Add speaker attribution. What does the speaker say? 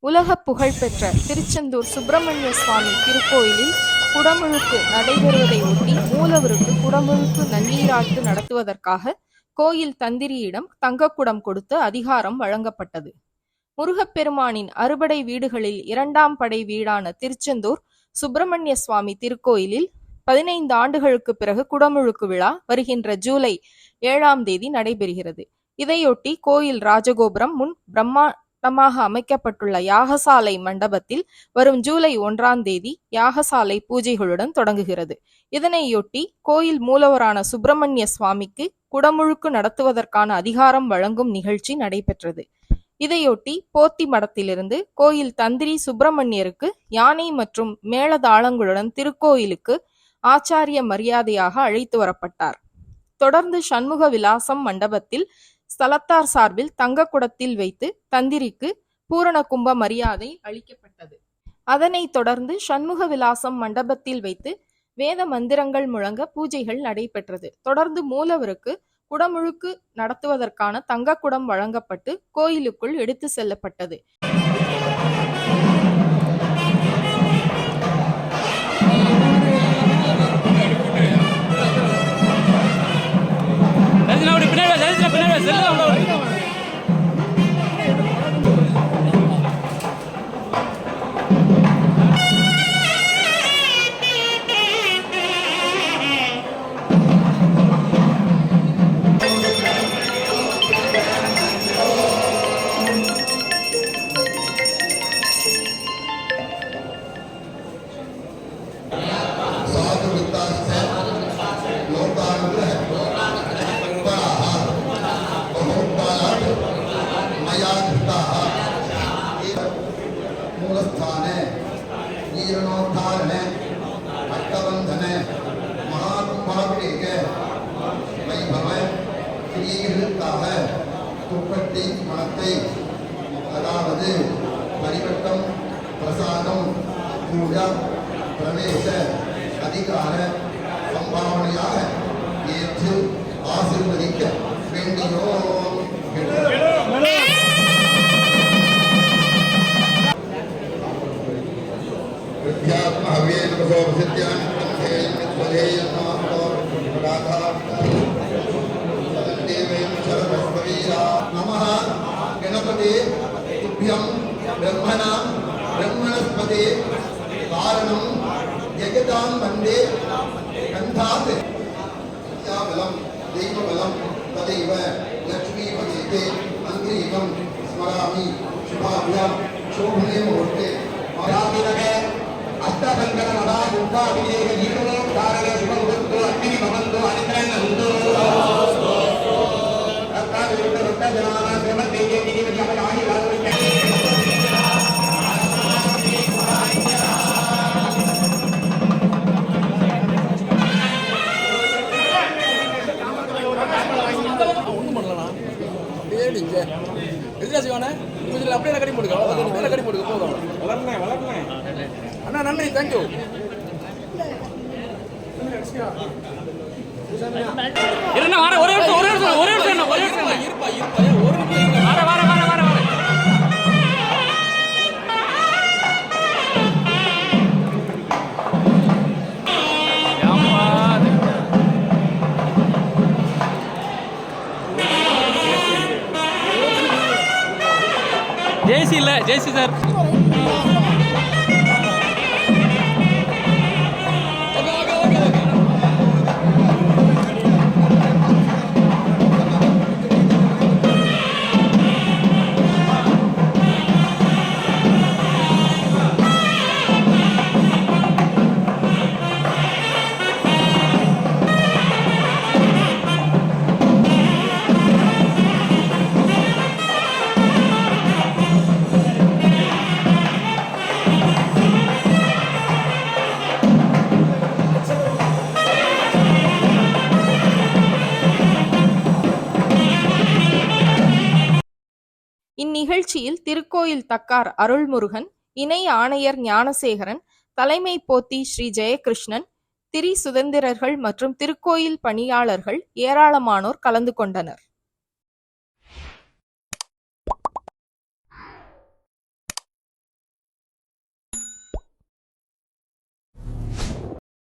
Speaker 1: உலக புகழ்பெற்ற திருச்செந்தூர் சுப்பிரமணிய சுவாமி திருக்கோயிலில் குடமுழுக்கு நடைபெறுவதை ஒட்டி மூலவருக்கு குடமுழுக்கு நன்னீராட்டு நடத்துவதற்காக கோயில் தந்திரியிடம் தங்கக்குடம் கொடுத்து அதிகாரம் வழங்கப்பட்டது. முருகப்பெருமானின் அறுபடை வீடுகளில் 2ஆம் படை வீடான திருச்செந்தூர் சுப்பிரமணிய சுவாமி திருக்கோயிலில் 15 ஆண்டுகளுக்கு பிறகு குடமுழுக்கு விழா வருகின்ற ஜூலை 7ஆம் தேதி நடைபெறுகிறது. இதையொட்டி கோயில் ராஜகோபுரம் முன் பிரம்மாண்டமாக அமைக்கப்பட்டுள்ள யாகசாலை மண்டபத்தில் வரும் ஜூலை 1ஆம் தேதி யாகசாலை பூஜைகளுடன் தொடங்குகிறது. இதனையொட்டி கோயில் மூலவரான சுப்பிரமணிய சுவாமிக்கு குடமுழுக்கு நடத்துவதற்கான அதிகாரம் வழங்கும் நிகழ்ச்சி நடைபெற்றது. இதையொட்டி போத்தி மடத்திலிருந்து கோயில் தந்திரி சுப்பிரமணியருக்கு யானை மற்றும் மேளதாளங்களுடன் திருக்கோயிலுக்கு ஆச்சாரிய மரியாதையாக அழைத்து வரப்பட்டார். தொடர்ந்து சண்முக விலாசம் மண்டபத்தில் ஸ்தலத்தார் சார்பில் தங்கக்குடத்தில் வைத்து தந்திரிக்கு பூரண கும்ப மரியாதை அளிக்கப்பட்டது. அதனைத் தொடர்ந்து சண்முக விலாசம் மண்டபத்தில் வைத்து வேத மந்திரங்கள் முழங்க பூஜைகள் நடைபெற்றது. தொடர்ந்து மூலவருக்கு குடமுழுக்கு நடத்துவதற்கான தங்கக்குடம் வழங்கப்பட்டு கோயிலுக்குள் எடுத்து செல்லப்பட்டது.
Speaker 2: मूलस्थाने जीर्णोद्धारणे अष्टबंधने महाकुंभाभिषेके वैभव श्रीकृताः துப்பட்டி மணத்தை அதாவது பரிவட்டம் பிரசாதம் பூஜா பிரவேச அதிகார சம்பாவனையாக ஏற்று ஆசீர்வதிக்க வேண்டியோம். नमः गणपते तुभ्यं ब्रह्मणा ब्रह्मणस्पते कारणं जगतां वन्दे कण्ठात् विद्याबलं दैवबलं तदैव लक्ष्मीपते अङ्ग्रीवं स्मरामि शुभाभ्यां शोभने मुहूर्ते अष्टसङ्कर नदा गुप्ताभिषेक जीर्णोद्धारण शुभमुहूर्तो अग्नि भवन्तो अनित्रन्नन्तो அப்படியே கட்டி போடுங்க கட்டி போடுங்க போதும். வளர்னேன் அண்ணா நன்றி தேங்க்யூ.
Speaker 3: ஜெய்சி இல்ல ஜெய்சி சார்.
Speaker 1: இந்நிகழ்ச்சியில் திருக்கோயில் தக்கார் அருள்முருகன், இணை ஆணையர் ஞானசேகரன், தலைமை போத்தி ஸ்ரீ ஜெயகிருஷ்ணன், திரி சுதந்திரர்கள் மற்றும் திருக்கோயில் பணியாளர்கள் ஏராளமானோர் கலந்து கொண்டனர்.